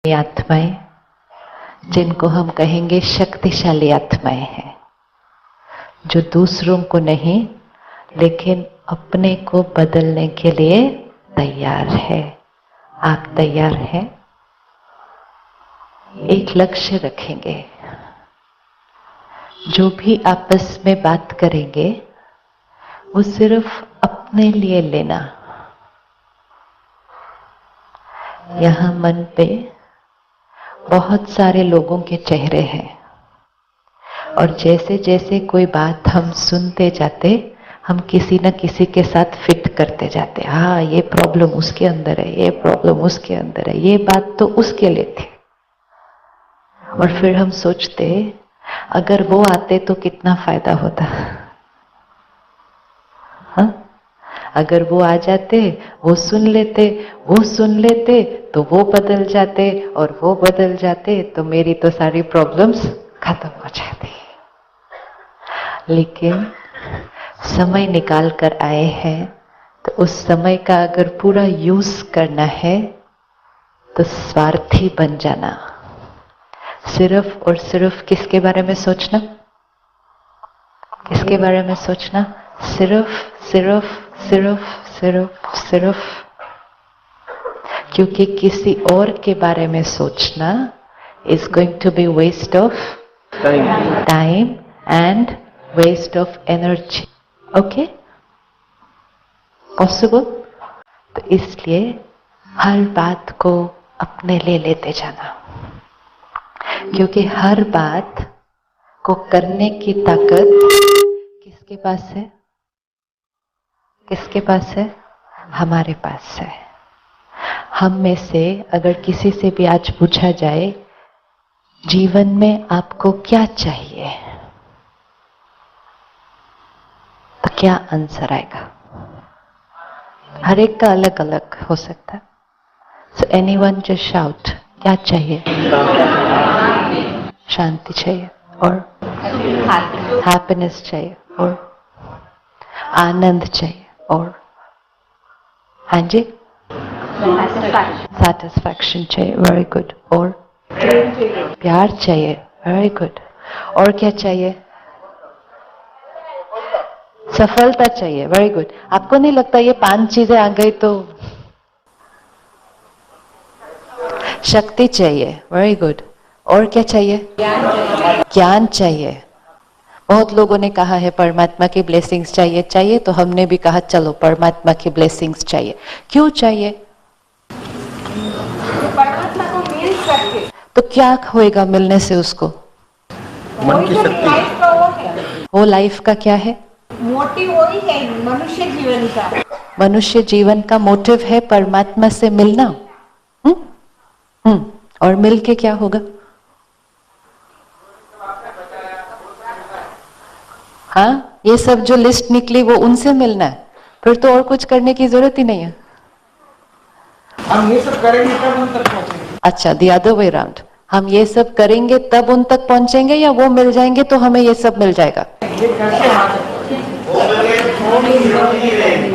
आत्माएं, जिनको हम कहेंगे शक्तिशाली आत्माएं हैं, जो दूसरों को नहीं लेकिन अपने को बदलने के लिए तैयार है। आप तैयार हैं? एक लक्ष्य रखेंगे। जो भी आपस में बात करेंगे वो सिर्फ अपने लिए लेना। यहाँ मन पे बहुत सारे लोगों के चेहरे हैं और जैसे जैसे कोई बात हम सुनते जाते, हम किसी न किसी के साथ फिट करते जाते। हाँ, ये प्रॉब्लम उसके अंदर है, ये प्रॉब्लम उसके अंदर है, ये बात तो उसके लिए थी। और फिर हम सोचते अगर वो आते तो कितना फायदा होता। हाँ? अगर वो आ जाते, वो सुन लेते तो वो बदल जाते, और वो बदल जाते तो मेरी तो सारी प्रॉब्लम्स खत्म हो जाती। लेकिन समय निकाल कर आए हैं तो उस समय का अगर पूरा यूज करना है तो स्वार्थी बन जाना। सिर्फ और सिर्फ किसके बारे में सोचना? किसके बारे में सोचना? सिर्फ सिर्फ सिर्फ सिर्फ सिर्फ। क्योंकि किसी और के बारे में सोचना is going to be waste of time and waste of energy. Okay? Possible? तो इसलिए हर बात को अपने लिए लेते जाना, क्योंकि हर बात को करने की ताकत किसके पास है? किसके पास है? हमारे पास है। हम में से अगर किसी से भी आज पूछा जाए जीवन में आपको क्या चाहिए, तो क्या आंसर आएगा? हर एक का अलग अलग हो सकता है। सो एनीवन जस्ट शाउट, क्या चाहिए? शांति चाहिए, और हैप्पीनेस चाहिए, और आनंद चाहिए, और हाँ जी, सैटिस्फैक्शन चाहिए। Very good. और प्यार चाहिए। Very good. और क्या चाहिए? सफलता चाहिए। Very good. आपको नहीं लगता ये 5 चीजें आ गई तो? शक्ति चाहिए। Very good. और क्या चाहिए? ज्ञान चाहिए। बहुत लोगों ने कहा है परमात्मा की ब्लेसिंग्स चाहिए चाहिए, तो हमने भी कहा चलो परमात्मा की ब्लेसिंग्स चाहिए। क्यों चाहिए? परमात्मा को मिल सके तो क्या होएगा मिलने से उसको? मन की शक्ति। वो लाइफ का क्या है? मोटिव वही है, मनुष्य जीवन का। मनुष्य जीवन का मोटिव है परमात्मा से मिलना। और मिल के क्या होगा? हाँ, ये सब जो लिस्ट निकली वो उनसे मिलना है, फिर तो और कुछ करने की जरूरत ही नहीं है। हम ये सब करेंगे तब उन तक पहुंचेंगे। अच्छा, द अदर वे राउंड। हम ये सब करेंगे तब उन तक पहुंचेंगे, या वो मिल जाएंगे तो हमें ये सब मिल जाएगा?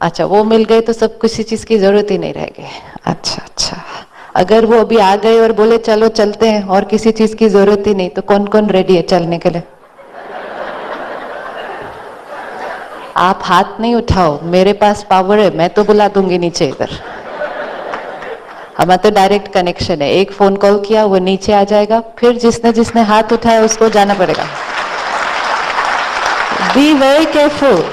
अच्छा, वो मिल गए तो सब किसी चीज की जरूरत ही नहीं रहेगी। अच्छा अच्छा, अगर वो अभी आ गए और बोले चलो चलते हैं और किसी चीज की जरूरत ही नहीं, तो कौन कौन रेडी है चलने के लिए? आप हाथ नहीं उठाओ, मेरे पास पावर है, मैं तो बुला दूंगी नीचे। इधर हमारा तो डायरेक्ट कनेक्शन है, एक फोन कॉल किया वो नीचे आ जाएगा, फिर जिसने जिसने हाथ उठाया उसको जाना पड़ेगा। Be very careful,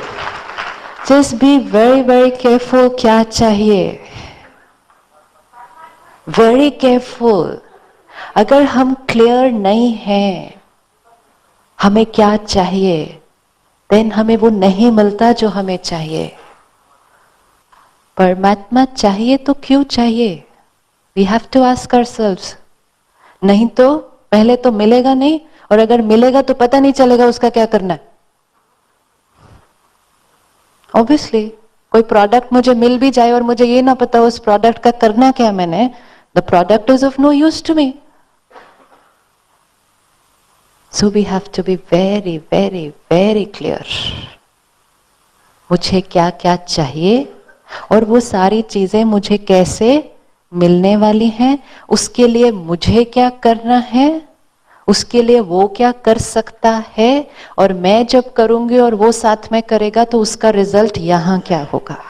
just be very very careful. क्या चाहिए? Very careful. अगर हम क्लियर नहीं हैं हमें क्या चाहिए, देन हमें वो नहीं मिलता जो हमें चाहिए। परमात्मा चाहिए तो क्यों चाहिए? We have to ask ourselves. नहीं तो पहले तो मिलेगा नहीं, और अगर मिलेगा तो पता नहीं चलेगा उसका क्या करना है। Obviously, कोई प्रोडक्ट मुझे मिल भी जाए और मुझे ये ना पता उस प्रोडक्ट का करना क्या मैंने, the product is of no use to me. So we have to be very, very, very clear. मुझे क्या क्या चाहिए और वो सारी चीजें मुझे कैसे मिलने वाली हैं, उसके लिए मुझे क्या करना है, उसके लिए वो क्या कर सकता है, और मैं जब करूंगी और वो साथ में करेगा तो उसका रिजल्ट यहां क्या होगा।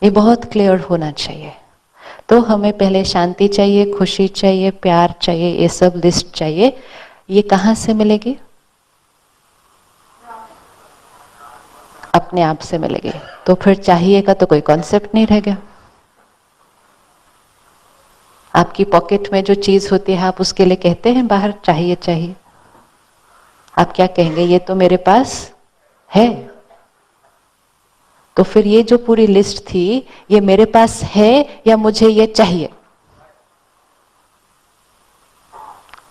ये बहुत क्लियर होना चाहिए। तो हमें पहले शांति चाहिए, खुशी चाहिए, प्यार चाहिए, ये सब लिस्ट चाहिए। ये कहां से मिलेगी? अपने आप से मिलेगी। तो फिर चाहिए का तो कोई कॉन्सेप्ट नहीं रह गया। आपकी पॉकेट में जो चीज होती है आप उसके लिए कहते हैं बाहर चाहिए चाहिए, आप क्या कहेंगे? ये तो मेरे पास है। तो फिर ये जो पूरी लिस्ट थी ये मेरे पास है या मुझे ये चाहिए?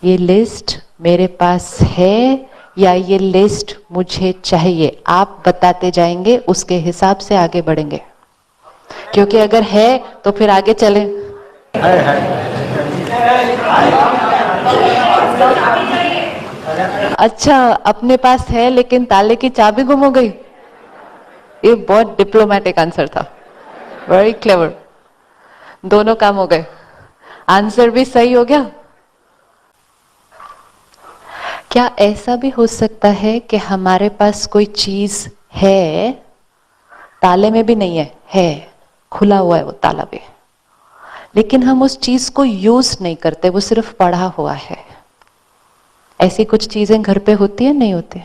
ये लिस्ट मेरे पास है या ये लिस्ट मुझे चाहिए? आप बताते जाएंगे, उसके हिसाब से आगे बढ़ेंगे। क्योंकि अगर है तो फिर आगे चले। अच्छा, अपने पास है लेकिन ताले की चाबी गुम हो गई। ये बहुत डिप्लोमेटिक आंसर था, वेरी क्लेवर। दोनों काम हो गए, आंसर भी सही हो गया। क्या ऐसा भी हो सकता है कि हमारे पास कोई चीज है, ताले में भी नहीं है खुला हुआ है वो ताला भी, लेकिन हम उस चीज को यूज नहीं करते, वो सिर्फ पड़ा हुआ है। ऐसी कुछ चीजें घर पे होती है नहीं होती?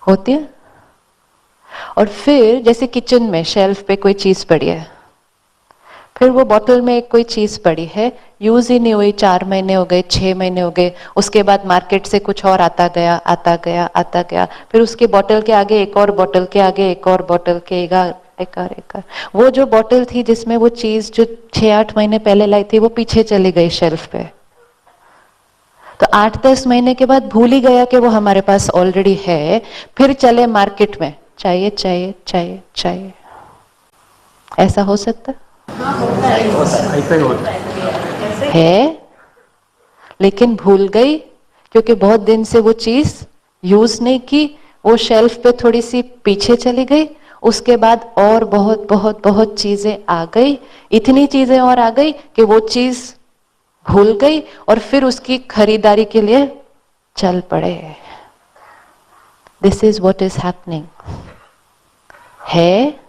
होती है। और फिर जैसे किचन में शेल्फ पे कोई चीज पड़ी है, फिर वो बॉटल में एक कोई चीज पड़ी है, यूज ही नहीं हुई, 4 महीने हो गए, 6 महीने हो गए, उसके बाद मार्केट से कुछ और आता गया आता गया आता गया, फिर उसके बॉटल के आगे एक और बॉटल के आगे एक और बॉटल के एक और। वो जो बॉटल थी जिसमें वो चीज जो 6-8 महीने पहले लाई थी वो पीछे चली गई शेल्फ पे। तो 8-10 महीने के बाद भूल ही गया कि वो हमारे पास ऑलरेडी है, फिर चले मार्केट में चाहिए चाहिए चाहिए चाहिए। ऐसा हो सकता है, लेकिन भूल गई क्योंकि बहुत दिन से वो चीज यूज नहीं की, वो शेल्फ पे थोड़ी सी पीछे चली गई। उसके बाद और बहुत बहुत बहुत चीजें आ गई, इतनी चीजें और आ गई कि वो चीज भूल गई और फिर उसकी खरीदारी के लिए चल पड़े। This is what is happening. है,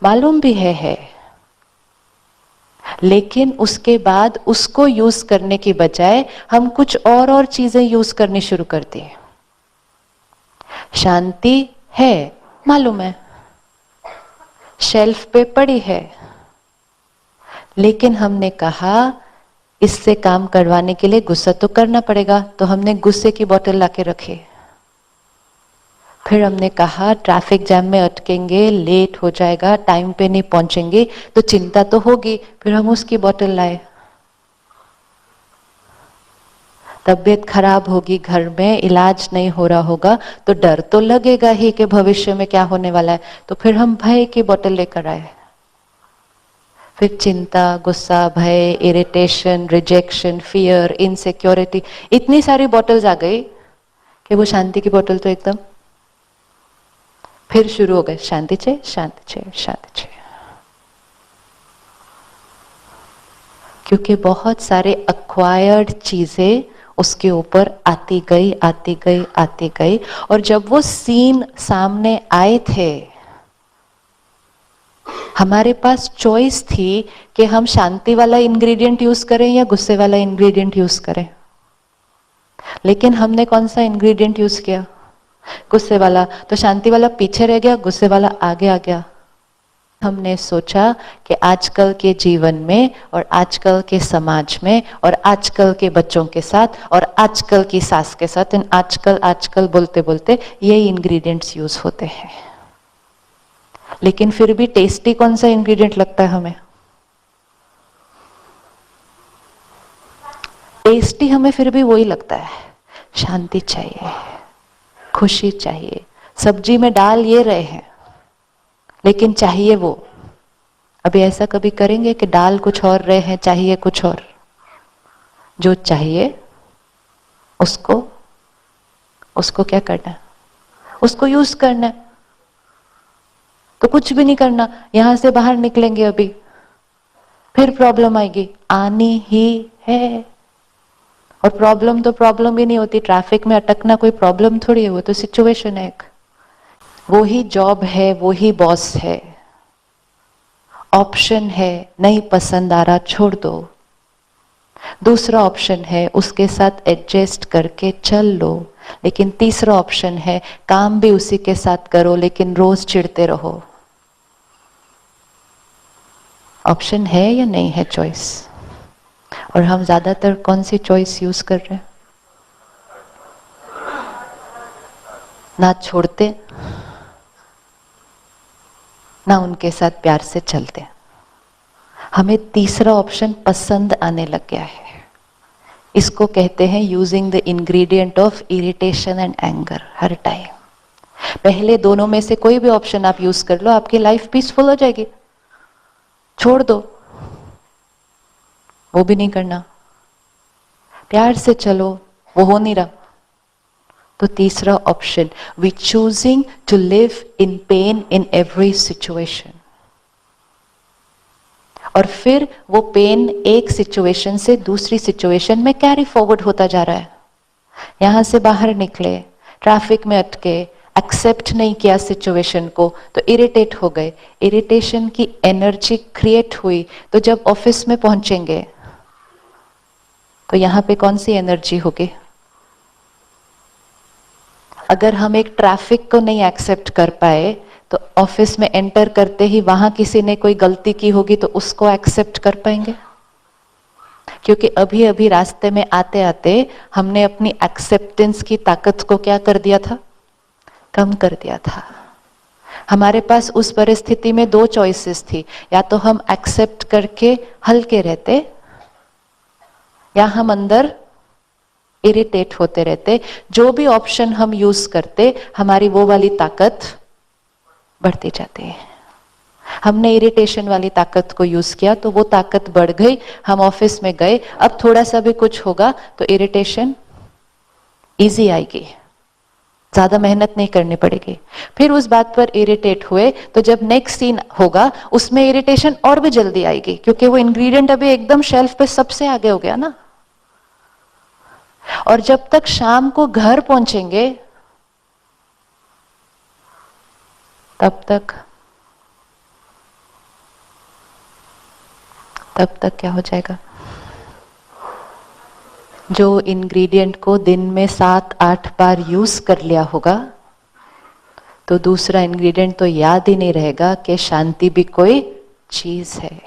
मालूम भी है, लेकिन उसके बाद उसको यूज करने की बजाय हम कुछ और चीजें यूज करनी शुरू करते हैं। शांति है, मालूम है, शेल्फ पे पड़ी है, लेकिन हमने कहा इससे काम करवाने के लिए गुस्सा तो करना पड़ेगा, तो हमने गुस्से की बोतल लाके रखी। फिर हमने कहा ट्रैफिक जैम में अटकेंगे, लेट हो जाएगा, टाइम पे नहीं पहुंचेंगे, तो चिंता तो होगी, फिर हम उसकी बोतल लाए। तबीयत खराब होगी, घर में इलाज नहीं हो रहा होगा, तो डर तो लगेगा ही कि भविष्य में क्या होने वाला है, तो फिर हम भय की बोतल लेकर आए। फिर चिंता, गुस्सा, भय, इरिटेशन, रिजेक्शन, फियर, इनसिक्योरिटी, इतनी सारी बोतल्स आ गई कि वो शांति की बोतल तो एकदम फिर शुरू हो गए, शांति चाहिए शांति चाहिए शांति चाहिए। क्योंकि बहुत सारे एक्वायर्ड चीजें उसके ऊपर आती गई आती गई आती गई, और जब वो सीन सामने आए थे हमारे पास चॉइस थी कि हम शांति वाला इंग्रेडिएंट यूज करें या गुस्से वाला इंग्रेडिएंट यूज करें। लेकिन हमने कौन सा इंग्रेडिएंट यूज किया? गुस्से वाला। तो शांति वाला पीछे रह गया, गुस्से वाला आगे आ गया। हमने सोचा कि आजकल के जीवन में और आजकल के समाज में और आजकल के बच्चों के साथ और आजकल की सास के साथ, आजकल आजकल बोलते बोलते ये इंग्रेडिएंट्स यूज होते हैं। लेकिन फिर भी टेस्टी कौन सा इंग्रेडिएंट लगता है हमें? टेस्टी हमें फिर भी वही लगता है, शांति चाहिए, खुशी चाहिए। सब्जी में डाल ये रहे हैं लेकिन चाहिए वो। अभी ऐसा कभी करेंगे कि डाल कुछ और रहे हैं, चाहिए कुछ और? जो चाहिए उसको क्या करना है? उसको यूज करना है। तो कुछ भी नहीं करना, यहां से बाहर निकलेंगे अभी, फिर प्रॉब्लम आएगी, आनी ही है। और प्रॉब्लम तो प्रॉब्लम ही नहीं होती, ट्रैफिक में अटकना कोई प्रॉब्लम थोड़ी है, वो तो सिचुएशन है एक। वो ही जॉब है, वो ही बॉस है, ऑप्शन है नहीं पसंद आ रहा छोड़ दो। दूसरा ऑप्शन है उसके साथ एडजस्ट करके चल लो। लेकिन तीसरा ऑप्शन है काम भी उसी के साथ करो लेकिन रोज चिढ़ते रहो। ऑप्शन है या नहीं है चॉइस? और हम ज्यादातर कौन सी चॉइस यूज कर रहे हैं? ना छोड़ते ना उनके साथ प्यार से चलते। हमें तीसरा ऑप्शन पसंद आने लग गया है। इसको कहते हैं using the ingredient of irritation and anger her time. पहले दोनों में से कोई भी ऑप्शन आप यूज कर लो, आपकी लाइफ पीसफुल हो जाएगी। छोड़ दो, वो भी नहीं करना, प्यार से चलो, वो हो नहीं रहा, तो तीसरा option, we choosing to live in pain in every situation. और फिर वो पेन एक सिचुएशन से दूसरी सिचुएशन में कैरी फॉरवर्ड होता जा रहा है। यहां से बाहर निकले, ट्रैफिक में अटके, एक्सेप्ट नहीं किया सिचुएशन को, तो इरिटेट हो गए, इरिटेशन की एनर्जी क्रिएट हुई, तो जब ऑफिस में पहुंचेंगे तो यहां पे कौन सी एनर्जी होगी? अगर हम एक ट्रैफिक को नहीं एक्सेप्ट कर पाए तो ऑफिस में एंटर करते ही वहां किसी ने कोई गलती की होगी तो उसको एक्सेप्ट कर पाएंगे? क्योंकि अभी अभी रास्ते में आते आते हमने अपनी एक्सेप्टेंस की ताकत को क्या कर दिया था? कम कर दिया था। हमारे पास उस परिस्थिति में दो चॉइसेस थी, या तो हम एक्सेप्ट करके हल्के रहते या हम अंदर इरिटेट होते रहते। जो भी ऑप्शन हम यूज करते हमारी वो वाली ताकत बढ़ती जाती है। हमने इरिटेशन वाली ताकत को यूज किया तो वो ताकत बढ़ गई, हम ऑफिस में गए, अब थोड़ा सा भी कुछ होगा तो इरिटेशन इजी आएगी, ज्यादा मेहनत नहीं करनी पड़ेगी। फिर उस बात पर इरिटेट हुए तो जब नेक्स्ट सीन होगा उसमें इरिटेशन और भी जल्दी आएगी, क्योंकि वो इंग्रेडिएंट अभी एकदम शेल्फ पे सबसे आगे हो गया ना। और जब तक शाम को घर पहुंचेंगे तब तक क्या हो जाएगा? जो इंग्रेडिएंट को दिन में 7-8 बार यूज कर लिया होगा तो दूसरा इंग्रेडिएंट तो याद ही नहीं रहेगा कि शांति भी कोई चीज है।